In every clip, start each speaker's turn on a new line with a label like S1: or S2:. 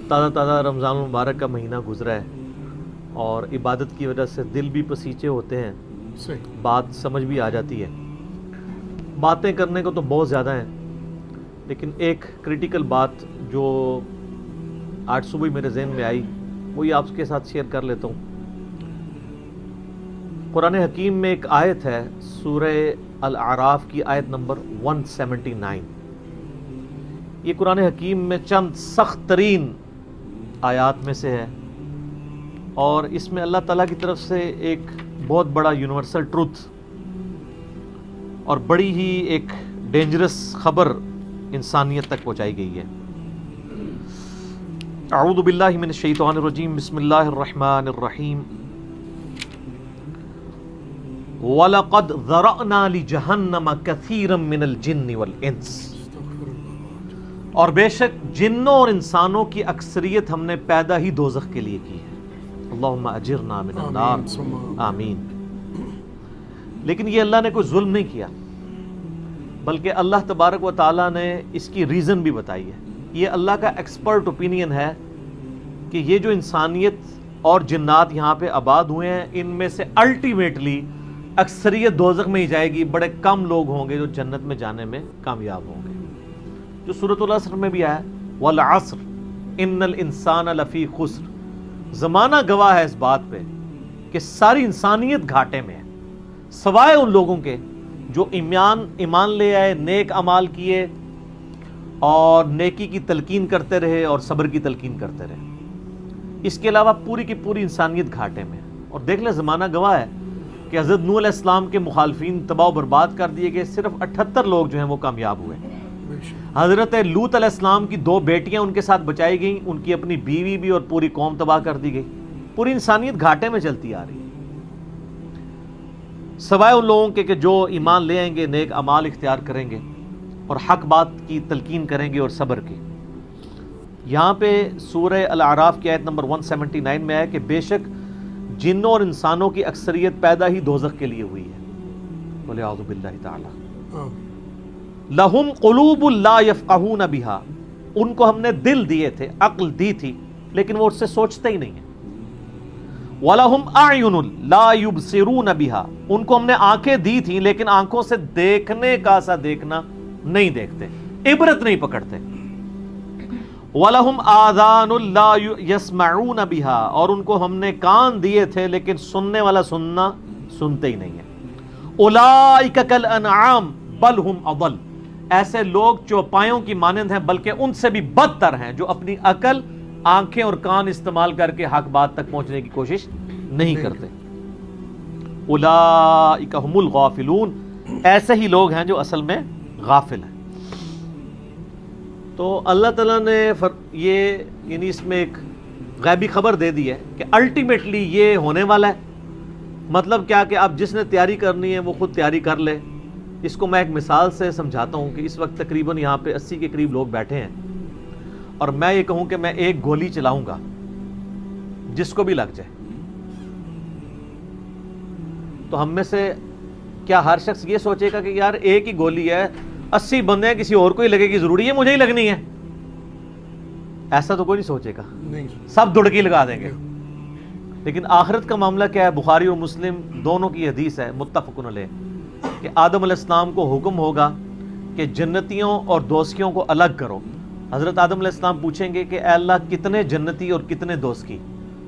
S1: تازہ تازہ رمضان المبارک کا مہینہ گزرا ہے اور عبادت کی وجہ سے دل بھی پسیچے ہوتے ہیں، بات سمجھ بھی آ جاتی ہے۔ باتیں کرنے کو تو بہت زیادہ ہیں، لیکن ایک کریٹیکل بات جو آج صبح میرے ذہن میں آئی وہی آپ کے ساتھ شیئر کر لیتا ہوں۔ قرآن حکیم میں ایک آیت ہے، سورہ الاعراف کی آیت نمبر 179۔ یہ قرآن حکیم میں چند سخت ترین آیات میں سے ہے، اور اس میں اللہ تعالیٰ کی طرف سے ایک بہت بڑا یونیورسل ٹروتھ اور بڑی ہی ایک ڈینجرس خبر انسانیت تک پہنچائی گئی ہے۔ اعوذ باللہ من الشیطان الرجیم، بسم اللہ الرحمن الرحیم۔ وَلَقَدْ ذَرَأْنَا لِجَهَنَّمَ كَثِيرًا مِنَ الْجِنِّ وَالْإِنسِ، اور بے شک جنوں اور انسانوں کی اکثریت ہم نے پیدا ہی دوزخ کے لیے کی ہے۔ اللہم اجرنا من النار، آمین۔ لیکن یہ اللہ نے کوئی ظلم نہیں کیا، بلکہ اللہ تبارک و تعالیٰ نے اس کی ریزن بھی بتائی ہے۔ یہ اللہ کا ایکسپرٹ اوپینین ہے کہ یہ جو انسانیت اور جنات یہاں پہ آباد ہوئے ہیں، ان میں سے الٹیمیٹلی اکثریت دوزخ میں ہی جائے گی، بڑے کم لوگ ہوں گے جو جنت میں جانے میں کامیاب ہوں گے۔ جو سورۃ العصر میں بھی آیا، والعصر ان الانسان لفی خسر، زمانہ گواہ ہے اس بات پہ کہ ساری انسانیت گھاٹے میں ہے، سوائے ان لوگوں کے جو ایمان لے آئے، نیک اعمال کیے اور نیکی کی تلقین کرتے رہے اور صبر کی تلقین کرتے رہے۔ اس کے علاوہ پوری کی پوری انسانیت گھاٹے میں ہے۔ اور دیکھ لیں، زمانہ گواہ ہے کہ حضرت نوح علیہ السلام کے مخالفین تباہ و برباد کر دیے گئے، صرف 78 لوگ جو ہیں وہ کامیاب ہوئے۔ حضرت لوط علیہ السلام کی 2 بیٹیاں ان کے ساتھ بچائی گئیں، ان کی اپنی بیوی بھی، اور پوری قوم تباہ کر دی گئی۔ پوری انسانیت گھاٹے میں چلتی آ رہی ہے، سوائے ان لوگوں کے کہ جو ایمان لے آئیں گے، نیک اعمال اختیار کریں گے اور حق بات کی تلقین کریں گے اور صبر کی۔ یہاں پہ سورہ الاعراف کی آیت نمبر 179 میں ہے کہ بے شک جنوں اور انسانوں کی اکثریت پیدا ہی دوزخ کے لیے ہوئی ہے۔ بولے اعوذ باللہ تعالی۔ لہم قلوب لا یفقہون بہا، ان کو ہم نے دل دیے تھے، عقل دی تھی، لیکن وہ اس سے سوچتے ہی نہیں ہیں۔ وَلَهُمْ أَعْيُنٌ لَا يُبْصِرُونَ بِهَا، ان کو ہم نے آنکھیں دی تھیں لیکن آنکھوں سے دیکھنے کا سا دیکھنا نہیں دیکھتے، عبرت نہیں پکڑتے۔ وَلَهُمْ آذَانٌ لَا يَسْمَعُونَ بِهَا، اور ان کو ہم نے کان دیے تھے لیکن سننے والا سننا سنتے ہی نہیں ہیں۔ أُولَئِكَ كَالْأَنْعَامِ بَلْ هُمْ أَضَلُّ، ایسے لوگ چوپایوں کی مانند ہیں بلکہ ان سے بھی بدتر ہیں، جو اپنی عقل، آنکھیں اور کان استعمال کر کے حق بات تک پہنچنے کی کوشش نہیں کرتے۔ اولئک هم الغافلون، ایسے ہی لوگ ہیں جو اصل میں غافل ہیں۔ تو اللہ تعالیٰ نے یہ یعنی اس میں ایک غیبی خبر دے دی ہے کہ الٹیمیٹلی یہ ہونے والا ہے۔ مطلب کیا کہ اب جس نے تیاری کرنی ہے وہ خود تیاری کر لے۔ اس کو میں ایک مثال سے سمجھاتا ہوں کہ اس وقت تقریباً یہاں پہ 80 کے قریب لوگ بیٹھے ہیں، اور میں یہ کہوں کہ میں ایک گولی چلاؤں گا، جس کو بھی لگ جائے، تو ہم میں سے کیا ہر شخص یہ سوچے گا کہ یار ایک ہی گولی ہے، 80 بندے ہیں، کسی اور کو ہی لگے گی، ضروری ہے مجھے ہی لگنی ہے؟ ایسا تو کوئی نہیں سوچے گا، سب دڑکی لگا دیں گے۔ لیکن آخرت کا معاملہ کیا ہے؟ بخاری اور مسلم دونوں کی حدیث ہے، متفق علیہ، کہ آدم علیہ السلام کو حکم ہوگا کہ جنتیوں اور دوزخیوں کو الگ کرو۔ حضرت آدم علیہ السلام پوچھیں گے کہ اے اللہ کتنے جنتی اور کتنے دوزخی؟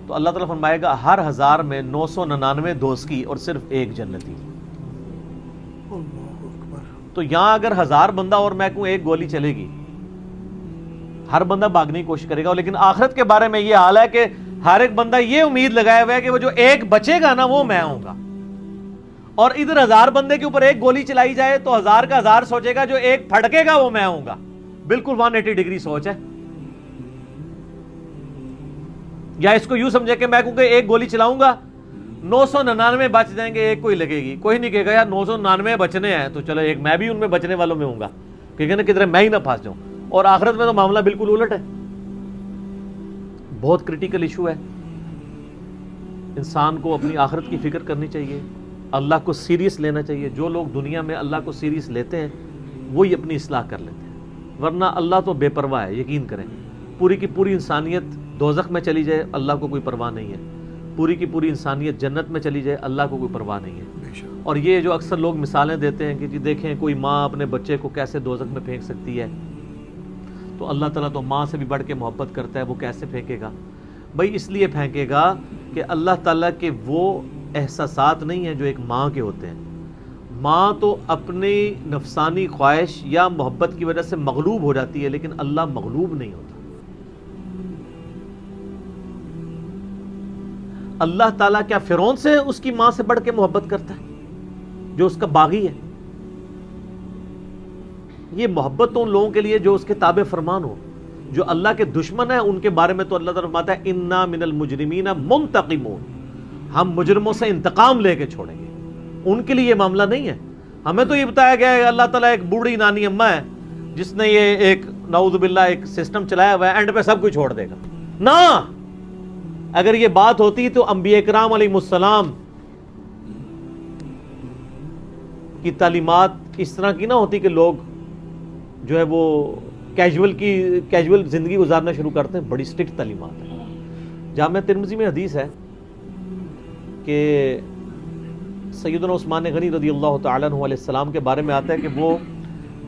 S1: تو اللہ تعالیٰ فرمائے گا ہر 1000 میں 999 دوزخی اور صرف 1 جنتی۔ تو یہاں اگر 1000 بندہ اور میں کہوں ایک گولی چلے گی، ہر بندہ بھاگنے کی کوشش کرے گا۔ لیکن آخرت کے بارے میں یہ حال ہے کہ ہر ایک بندہ یہ امید لگائے ہوا ہے کہ وہ جو ایک بچے گا نا وہ میں ہوں گا، اور ادھر 1000 بندے کے اوپر ایک گولی چلائی جائے تو 1000 کا 1000 سوچے گا جو ایک پھٹکے گا وہ میں ہوں گا۔ بالکل 180 ڈگری سوچ ہے۔ یا اس کو یوں سمجھے کہ میں کیونکہ ایک گولی چلاؤں گا 999 بچ جائیں گے، ایک کوئی لگے گی، کوئی نہیں کہے گا یار 999 بچنے ہیں تو چلو ایک میں بھی ان میں بچنے والوں میں ہوں گا، کہے نا کدھر میں ہی نہ پھنس جاؤں۔ اور آخرت میں تو معاملہ بالکل الٹ ہے۔ بہت کریٹیکل ایشو ہے، انسان کو اپنی آخرت کی فکر کرنی چاہیے، اللہ کو سیریس لینا چاہیے۔ جو لوگ دنیا میں اللہ کو سیریس لیتے ہیں وہی اپنی اصلاح کر لیتے ہیں، ورنہ اللہ تو بے پرواہ ہے، یقین کریں۔ پوری کی پوری انسانیت دوزخ میں چلی جائے اللہ کو کوئی پرواہ نہیں ہے، پوری کی پوری انسانیت جنت میں چلی جائے اللہ کو کوئی پرواہ نہیں ہے۔ اور یہ جو اکثر لوگ مثالیں دیتے ہیں کہ جی دیکھیں کوئی ماں اپنے بچے کو کیسے دوزخ میں پھینک سکتی ہے، تو اللہ تعالیٰ تو ماں سے بھی بڑھ کے محبت کرتا ہے، وہ کیسے پھینکے گا؟ بھائی اس لیے پھینکے گا کہ اللہ تعالیٰ کے وہ احساسات نہیں ہیں جو ایک ماں کے ہوتے ہیں۔ ماں تو اپنی نفسانی خواہش یا محبت کی وجہ سے مغلوب ہو جاتی ہے، لیکن اللہ مغلوب نہیں ہوتا۔ اللہ تعالیٰ کیا فرعون سے اس کی ماں سے بڑھ کے محبت کرتا ہے جو اس کا باغی ہے؟ یہ محبت تو ان لوگوں کے لیے جو اس کے تابع فرمان ہو، جو اللہ کے دشمن ہیں ان کے بارے میں تو اللہ تعالیٰ فرماتا ہے انا من المجرمین منتقمون، ہم مجرموں سے انتقام لے کے چھوڑیں گے۔ ان کے لیے یہ معاملہ نہیں ہے۔ ہمیں تو یہ بتایا گیا ہے اللہ تعالیٰ ایک بوڑھی نانی اماں ہے جس نے یہ ایک نعوذ باللہ ایک سسٹم چلایا ہوا ہے، اینڈ پہ سب کچھ چھوڑ دے گا۔ نہ، اگر یہ بات ہوتی تو انبیاء کرام علیہ السلام کی تعلیمات اس طرح کی نہ ہوتی کہ لوگ جو ہے وہ کیجول زندگی گزارنا شروع کرتے ہیں۔ بڑی سٹرکٹ تعلیمات ہیں۔ جامع ترمذی میں حدیث ہے کہ سیدنا عثمان غنی رضی اللہ تعالیٰ عنہ علیہ السلام کے بارے میں آتا ہے کہ وہ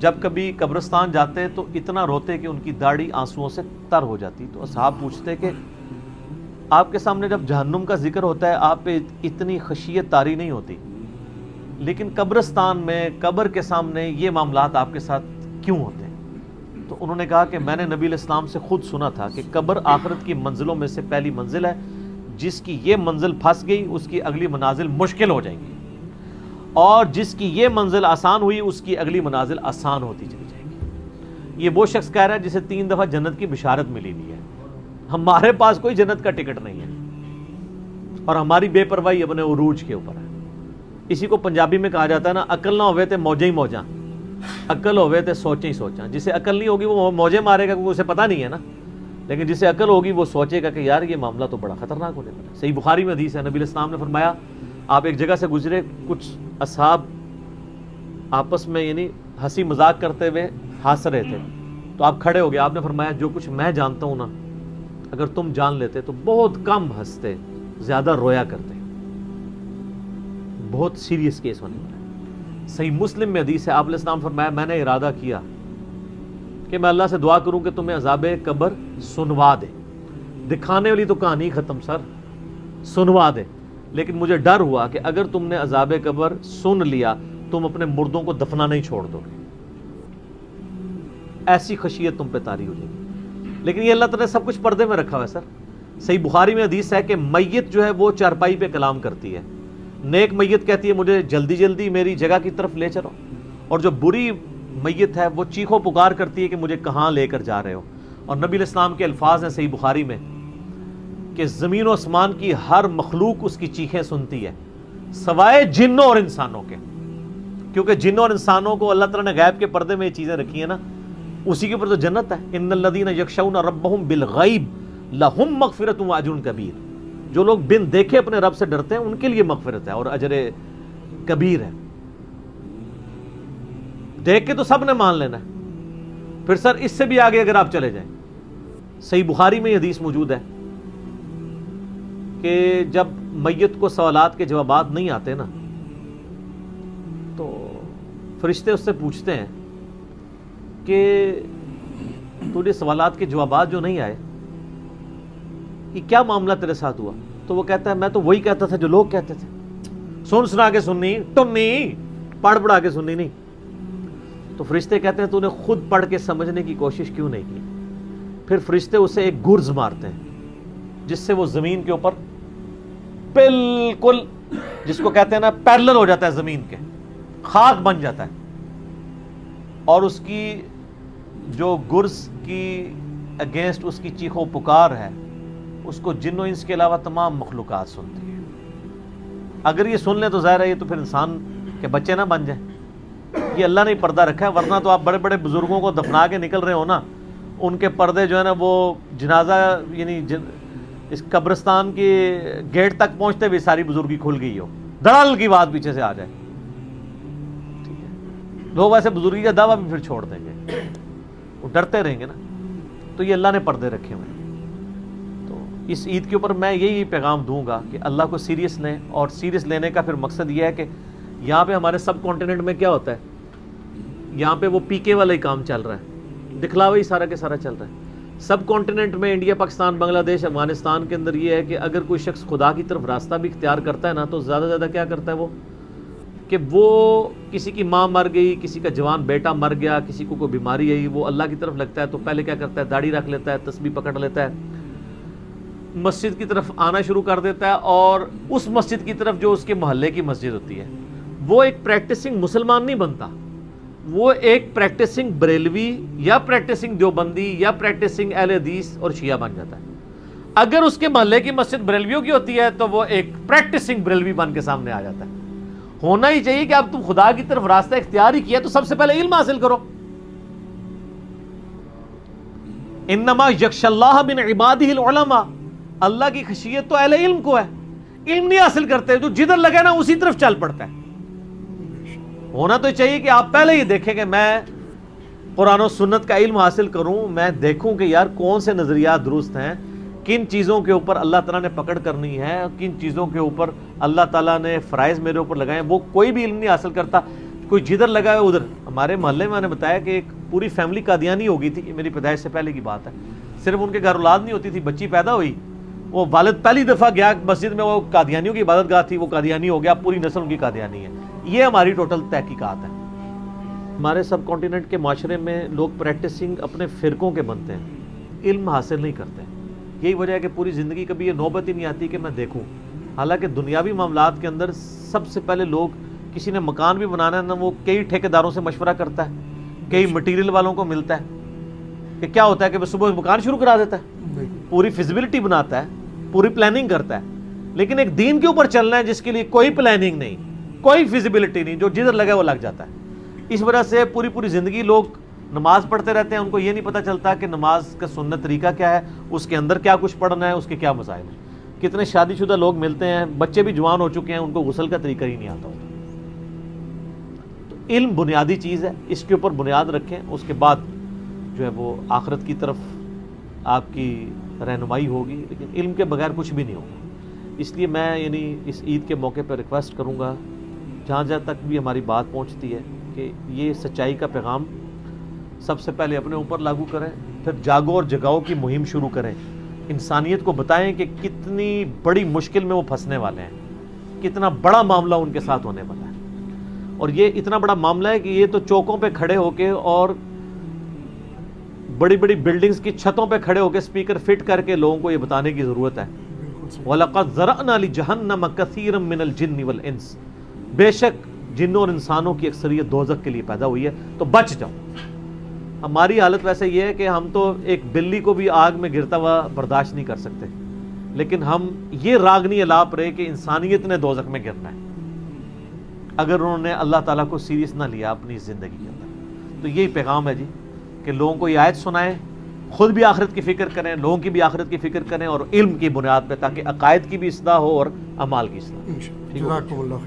S1: جب کبھی قبرستان جاتے تو اتنا روتے کہ ان کی داڑھی آنسوؤں سے تر ہو جاتی۔ تو اصحاب پوچھتے کہ آپ کے سامنے جب جہنم کا ذکر ہوتا ہے آپ پہ اتنی خشیت طاری نہیں ہوتی، لیکن قبرستان میں قبر کے سامنے یہ معاملات آپ کے ساتھ کیوں ہوتے ہیں؟ تو انہوں نے کہا کہ میں نے نبی علیہ السلام سے خود سنا تھا کہ قبر آخرت کی منزلوں میں سے پہلی منزل ہے، جس کی یہ منزل پھنس گئی اس کی اگلی منازل مشکل ہو جائیں گی، اور جس کی یہ منزل آسان ہوئی اس کی اگلی منازل آسان ہوتی چلی جائے گی۔ یہ وہ شخص کہہ رہا ہے جسے 3 دفعہ جنت کی بشارت ملی ہوئی ہے۔ ہمارے پاس کوئی جنت کا ٹکٹ نہیں ہے اور ہماری بے پرواہی اپنے عروج کے اوپر ہے۔ اسی کو پنجابی میں کہا جاتا ہے نا، عقل نہ ہوئے تے موجیں ہی موجاں، عقل ہوئے تے سوچیں ہی سوچاں۔ جسے عقل نہیں ہوگی وہ موجیں مارے گا کیونکہ اسے پتہ نہیں ہے نا، لیکن جسے عقل ہوگی وہ سوچے گا کہ یار یہ معاملہ تو بڑا خطرناک ہونے والا ہے۔ صحیح بخاری میں حدیث ہے، نبی علیہ السلام نے فرمایا آپ ایک جگہ سے گزرے، کچھ اصحاب آپس میں یعنی ہنسی مذاق کرتے ہوئے ہنس رہے تھے، تو آپ کھڑے ہو گئے، آپ نے فرمایا جو کچھ میں جانتا ہوں نا اگر تم جان لیتے تو بہت کم ہنستے، زیادہ رویا کرتے۔ بہت سیریس کیس ہونے والا ہے۔ صحیح مسلم میں حدیث ہے، آپ علیہ السلام فرمایا میں نے ارادہ کیا کہ میں اللہ سے دعا کروں کہ تمہیں عذاب قبر سنوا دے۔ دکھانے والی تو کہانی ختم سر، سنوا دے، لیکن مجھے ڈر ہوا کہ اگر تم نے عذاب قبر سن لیا تم اپنے مردوں کو دفنا نہیں چھوڑ دو گے، ایسی خشیت تم پہ طاری ہو جائے گی۔ لیکن یہ اللہ تعالیٰ نے سب کچھ پردے میں رکھا ہوا ہے سر۔ صحیح بخاری میں حدیث ہے کہ میت جو ہے وہ چارپائی پہ کلام کرتی ہے، نیک میت کہتی ہے مجھے جلدی جلدی میری جگہ کی طرف لے چلو، اور جو بری میت ہے وہ چیخو پکار کرتی ہے کہ مجھے کہاں لے کر جا رہے ہو۔ اور نبی علیہ السلام کے الفاظ ہیں صحیح بخاری میں کہ زمین و آسمان کی ہر مخلوق اس کی چیخیں سنتی ہے سوائے جنوں اور انسانوں کے، کیونکہ جنوں اور انسانوں کو اللہ تعالیٰ نے غیب کے پردے میں یہ چیزیں رکھی ہیں نا، اسی کے اوپر تو جنت ہے۔ ان الذین یخشون ربہم بالغیب لہم مغفرۃ واجر کبیر، جو لوگ بن دیکھے اپنے رب سے ڈرتے ہیں ان کے لیے مغفرت ہے اور اجر کبیر ہے۔ دیکھ کے تو سب نے مان لینا ہے، پھر سر اس سے بھی آگے اگر آپ چلے جائیں، صحیح بخاری میں یہ حدیث موجود ہے کہ جب میت کو سوالات کے جوابات نہیں آتے نا تو فرشتے اس سے پوچھتے ہیں کہ تجھے سوالات کے جوابات جو نہیں آئے یہ کیا معاملہ تیرے ساتھ ہوا؟ تو وہ کہتا ہے میں تو وہی کہتا تھا جو لوگ کہتے تھے، سنا کے سننی ٹنی، پڑھ پڑھا کے سننی نہیں۔ تو فرشتے کہتے ہیں تو نے خود پڑھ کے سمجھنے کی کوشش کیوں نہیں کی؟ پھر فرشتے اسے ایک گرز مارتے ہیں جس سے وہ زمین کے اوپر بالکل، جس کو کہتے ہیں نا پیرلل ہو جاتا ہے، زمین کے خاک بن جاتا ہے، اور اس کی جو گرز کی اگینسٹ اس کی چیخو پکار ہے اس کو جن و انس کے علاوہ تمام مخلوقات سنتی ہے۔ اگر یہ سن لیں تو ظاہر ہے یہ تو پھر انسان کے بچے نہ بن جائیں۔ یہ اللہ نے پردہ رکھا ہے، ورنہ تو آپ بڑے بڑے بزرگوں کو دفنا کے نکل رہے ہو نا، ان کے پردے جو ہے نا وہ جنازہ یعنی اس قبرستان کے گیٹ تک پہنچتے ہوئے ساری بزرگی کھل گئی ہو، دڑل کی بات پیچھے سے آ جائے، ٹھیک ہے، لوگ ایسے بزرگی کا دعویٰ بھی پھر چھوڑ دیں گے، وہ ڈرتے رہیں گے نا۔ تو تو یہ اللہ نے پردے رکھے ہوئے ہیں۔ تو اس عید کے اوپر میں یہی پیغام دوں گا کہ اللہ کو سیریس لیں، اور سیریس لینے کا پھر مقصد یہ ہے کہ یہاں پہ ہمارے سب کانٹیننٹ میں کیا ہوتا ہے، یہاں پہ وہ پی کے والا ہی کام چل رہا ہے، دکھلاوا ہی سارا کے سارا چل رہا ہے۔ سب کانٹیننٹ میں انڈیا، پاکستان، بنگلہ دیش، افغانستان کے اندر یہ ہے کہ اگر کوئی شخص خدا کی طرف راستہ بھی اختیار کرتا ہے نا، تو زیادہ زیادہ کیا کرتا ہے وہ، کہ وہ کسی کی ماں مر گئی، کسی کا جوان بیٹا مر گیا، کسی کو کوئی بیماری آئی، وہ اللہ کی طرف لگتا ہے تو پہلے کیا کرتا ہے، داڑھی رکھ لیتا ہے، تسبیح پکڑ لیتا ہے، مسجد کی طرف آنا شروع کر دیتا ہے، اور اس مسجد کی طرف جو اس کے محلے کی مسجد ہوتی ہے، وہ ایک پریکٹسنگ مسلمان نہیں بنتا، وہ ایک پریکٹسنگ بریلوی یا پریکٹسنگ دیوبندی یا پریکٹسنگ اہل حدیث اور شیعہ بن جاتا ہے۔ اگر اس کے محلے کی مسجد بریلویوں کی ہوتی ہے تو وہ ایک پریکٹسنگ بریلوی بن کے سامنے آ جاتا ہے۔ ہونا ہی چاہیے کہ اب تم خدا کی طرف راستہ اختیار ہی کیا تو سب سے پہلے علم حاصل کرو۔ انما یخشی اللہ من عبادہ العلماء، اللہ کی خشیت تو اہل علم کو ہے، علم نہیں حاصل کرتے جو جدھر لگے نا اسی طرف چل پڑتا ہے۔ ہونا تو چاہیے کہ آپ پہلے یہ دیکھیں کہ میں قرآن و سنت کا علم حاصل کروں، میں دیکھوں کہ یار کون سے نظریات درست ہیں، کن چیزوں کے اوپر اللہ تعالیٰ نے پکڑ کرنی ہے، کن چیزوں کے اوپر اللہ تعالیٰ نے فرائض میرے اوپر لگائے ہیں۔ وہ کوئی بھی علم نہیں حاصل کرتا، کوئی جدھر لگا ہے ادھر۔ ہمارے محلے میں نے بتایا کہ ایک پوری فیملی قادیانی ہو گئی تھی، یہ میری پیدائش سے پہلے کی بات ہے، صرف ان کے گھر اولاد نہیں ہوتی تھی، بچی پیدا ہوئی، وہ والد پہلی دفعہ گیا مسجد میں، وہ قادیانیوں کی عبادت گاہ تھی، وہ قادیانی ہو گیا، پوری نسل ان کی قادیانی ہے۔ یہ ہماری ٹوٹل تحقیقات ہے۔ ہمارے سب کانٹیننٹ کے معاشرے میں لوگ پریکٹسنگ اپنے فرقوں کے بنتے ہیں، علم حاصل نہیں کرتے۔ یہی وجہ ہے کہ پوری زندگی کبھی یہ نوبت ہی نہیں آتی کہ میں دیکھوں۔ حالانکہ دنیاوی معاملات کے اندر سب سے پہلے لوگ، کسی نے مکان بھی بنانا ہے نا، وہ کئی ٹھیکیداروں سے مشورہ کرتا ہے، کئی مٹیریل والوں کو ملتا ہے، کہ کیا ہوتا ہے کہ وہ صبح مکان شروع کرا دیتا ہے، پوری فیزیبلٹی بناتا ہے، پوری پلاننگ کرتا ہے۔ لیکن ایک دین کے اوپر چلنا ہے جس کے لیے کوئی پلاننگ نہیں، کوئی فیزیبلٹی نہیں، جو جدھر لگے وہ لگ جاتا ہے۔ اس وجہ سے پوری زندگی لوگ نماز پڑھتے رہتے ہیں، ان کو یہ نہیں پتہ چلتا کہ نماز کا سنت طریقہ کیا ہے، اس کے اندر کیا کچھ پڑھنا ہے، اس کے کیا مسائل ہیں۔ کتنے شادی شدہ لوگ ملتے ہیں، بچے بھی جوان ہو چکے ہیں، ان کو غسل کا طریقہ ہی نہیں آتا ہوتا۔ تو علم بنیادی چیز ہے، اس کے اوپر بنیاد رکھیں، اس کے بعد جو ہے وہ آخرت کی طرف آپ کی رہنمائی ہوگی، لیکن علم کے بغیر کچھ بھی نہیں ہوگا۔ اس لیے میں اس عید کے موقع پہ ریکویسٹ کروں گا، جہاں تک بھی ہماری بات پہنچتی ہے، کہ یہ سچائی کا پیغام سب سے پہلے اپنے اوپر لاگو کریں، پھر جاگو اور جگاؤ کی مہم شروع کریں، انسانیت کو بتائیں کہ کتنی بڑی مشکل میں وہ پھنسنے والے ہیں، کتنا بڑا معاملہ ان کے ساتھ ہونے والا ہے۔ اور یہ اتنا بڑا معاملہ ہے کہ یہ تو چوکوں پہ کھڑے ہو کے اور بڑی بلڈنگز کی چھتوں پہ کھڑے ہو کے اسپیکر فٹ کر کے لوگوں کو یہ بتانے کی ضرورت ہے۔ وَلَقَدْ ذَرَأْنَا لِجَهَنَّمَ كَثِيرًا مِنَ الْجِنِّ وَالْإِنسِ، بے شک جنوں اور انسانوں کی اکثریت دوزخ کے لیے پیدا ہوئی ہے، تو بچ جاؤ۔ ہماری حالت ویسے یہ ہے کہ ہم تو ایک بلی کو بھی آگ میں گرتا ہوا برداشت نہیں کر سکتے، لیکن ہم یہ راگنی الاپ رہے کہ انسانیت نے دوزخ میں گرنا ہے اگر انہوں نے اللہ تعالیٰ کو سیریس نہ لیا اپنی زندگی کے اندر۔ تو یہی پیغام ہے جی، کہ لوگوں کو یہ آیت سنائیں، خود بھی آخرت کی فکر کریں، لوگوں کی بھی آخرت کی فکر کریں، اور علم کی بنیاد پہ، تاکہ عقائد کی بھی اصلاح ہو اور اعمال کی اصلاح۔
S2: جزاکم اللہ۔